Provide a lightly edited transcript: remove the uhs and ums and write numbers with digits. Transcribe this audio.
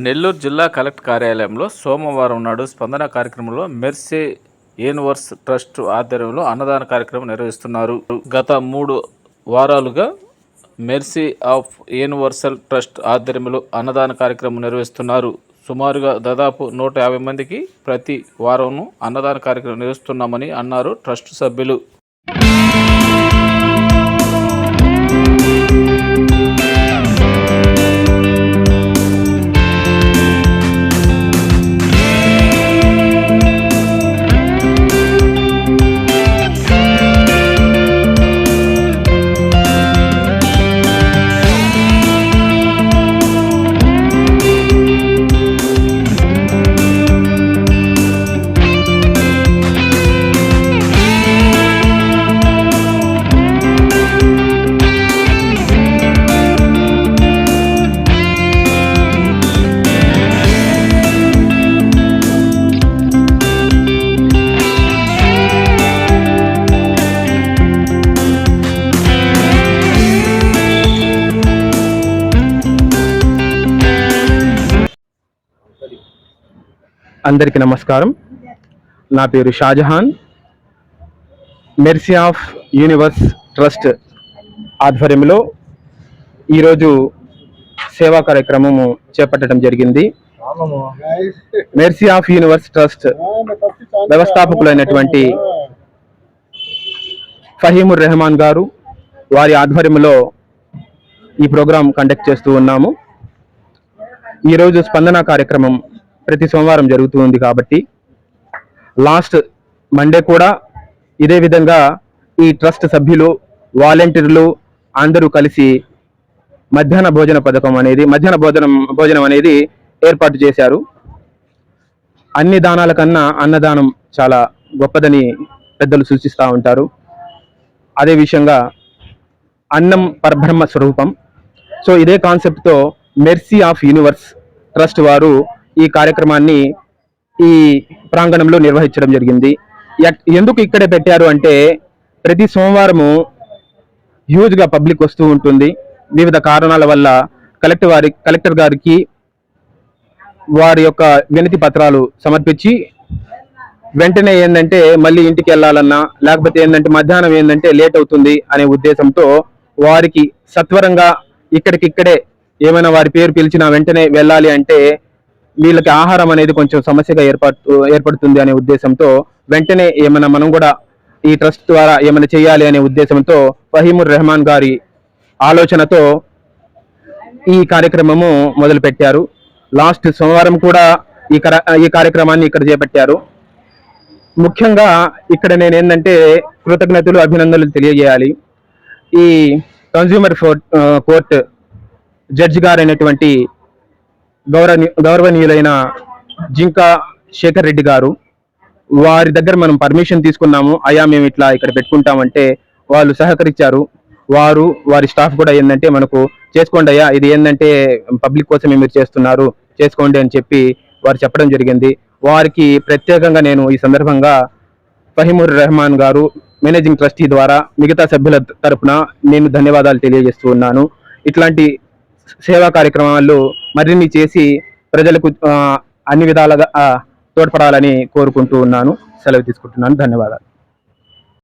నెల్లూరు జిల్లా కలెక్టర్ కార్యాలయంలో సోమవారం నాడు స్పందన కార్యక్రమంలో మెర్సీ యూనివర్స్ ట్రస్ట్ ఆధ్వర్యంలో అన్నదాన కార్యక్రమం నిర్వహిస్తున్నారు. గత 3 వారాలుగా మెర్సీ ఆఫ్ యూనివర్సల్ ట్రస్ట్ ఆధ్వర్యంలో అన్నదాన కార్యక్రమం నిర్వహిస్తున్నారు. సుమారుగా దాదాపు 150 మందికి ప్రతి వారం అన్నదాన కార్యక్రమం నిర్వహిస్తున్నామని అన్నారు ట్రస్ట్ సభ్యులు. అందరికీ నమస్కారం. నా పేరు Shahjahan. Mercy of universe trust ఆధ్వర్యంలో ఈరోజు సేవా కార్యక్రమము చేపట్టడం జరిగింది. మెర్సీ ఆఫ్ యూనివర్స్ ట్రస్ట్ వ్యవస్థాపకులైనటువంటి ఫహీముర్ రెహమాన్ గారు వారి ఆధ్వర్యంలో ఈ ప్రోగ్రాం కండక్ట్ చేస్తూ ఉన్నాము. ఈరోజు స్పందన కార్యక్రమం ప్రతి సోమవారం జరుగుతూ ఉంది కాబట్టి లాస్ట్ మండే కూడా ఇదే విధంగా ఈ ట్రస్ట్ సభ్యులు, వాలంటీర్లు అందరూ కలిసి మధ్యాహ్న భోజనం అనేది ఏర్పాటు చేశారు. అన్ని దానాల కన్నా అన్నదానం చాలా గొప్పదని పెద్దలు సూచిస్తూ ఉంటారు. అదే విషయంగా అన్నం పరబ్రహ్మ స్వరూపం. సో ఇదే కాన్సెప్ట్తో మెర్సీ ఆఫ్ యూనివర్స్ ట్రస్ట్ వారు ఈ కార్యక్రమాన్ని ఈ ప్రాంగణంలో నిర్వహించడం జరిగింది. ఎందుకు ఇక్కడే పెట్టారు అంటే ప్రతి సోమవారము హ్యూజ్గా పబ్లిక్ వస్తూ ఉంటుంది. వివిధ కారణాల వల్ల కలెక్టర్ గారికి వారి యొక్క వినతి పత్రాలు సమర్పించి వెంటనే ఏంటంటే మళ్ళీ ఇంటికి వెళ్ళాలన్నా లేకపోతే ఏంటంటే మధ్యాహ్నం ఏంటంటే లేట్ అవుతుంది అనే ఉద్దేశంతో వారికి సత్వరంగా ఇక్కడికిక్కడే ఏమైనా వారి పేరు పిలిచినా వెంటనే వెళ్ళాలి అంటే వీళ్ళకి ఆహారం అనేది కొంచెం సమస్యగా ఏర్పడుతుంది అనే ఉద్దేశంతో వెంటనే ఏమైనా మనం కూడా ఈ ట్రస్ట్ ద్వారా ఏమైనా చేయాలి అనే ఉద్దేశంతో ఫహీముర్ రెహమాన్ గారి ఆలోచనతో ఈ కార్యక్రమము మొదలుపెట్టారు. లాస్ట్ సోమవారం కూడా ఈ కార్యక్రమాన్ని ఇక్కడ చేపట్టారు. ముఖ్యంగా ఇక్కడ నేను ఏంటంటే కృతజ్ఞతలు, అభినందనలు తెలియజేయాలి. ఈ కన్స్యూమర్ కోర్ట్ జడ్జి గారైనటువంటి గౌరవనీయులైన జింకా శేఖర్ రెడ్డి గారు, వారి దగ్గర మనం పర్మిషన్ తీసుకున్నాము. అయ్యా మేము ఇట్లా ఇక్కడ పెట్టుకుంటామంటే వాళ్ళు సహకరించారు. వారి స్టాఫ్ కూడా ఏంటంటే మనకు చేసుకోండి అయ్యా, ఇది ఏంటంటే పబ్లిక్ కోసమే మీరు చేస్తున్నారు, చేసుకోండి అని చెప్పి వారు చెప్పడం జరిగింది. వారికి ప్రత్యేకంగా నేను ఈ సందర్భంగా ఫహీముర్ రెహమాన్ గారు మేనేజింగ్ ట్రస్టీ ద్వారా మిగతా సభ్యుల తరపున నేను ధన్యవాదాలు తెలియజేస్తూ ఉన్నాను. ఇట్లాంటి సేవా కార్యక్రమాలు మరిన్ని చేసి ప్రజలకు అన్ని విధాలుగా తోడ్పడాలని కోరుకుంటూ ఉన్నాను. సెలవు తీసుకుంటున్నాను. ధన్యవాదాలు.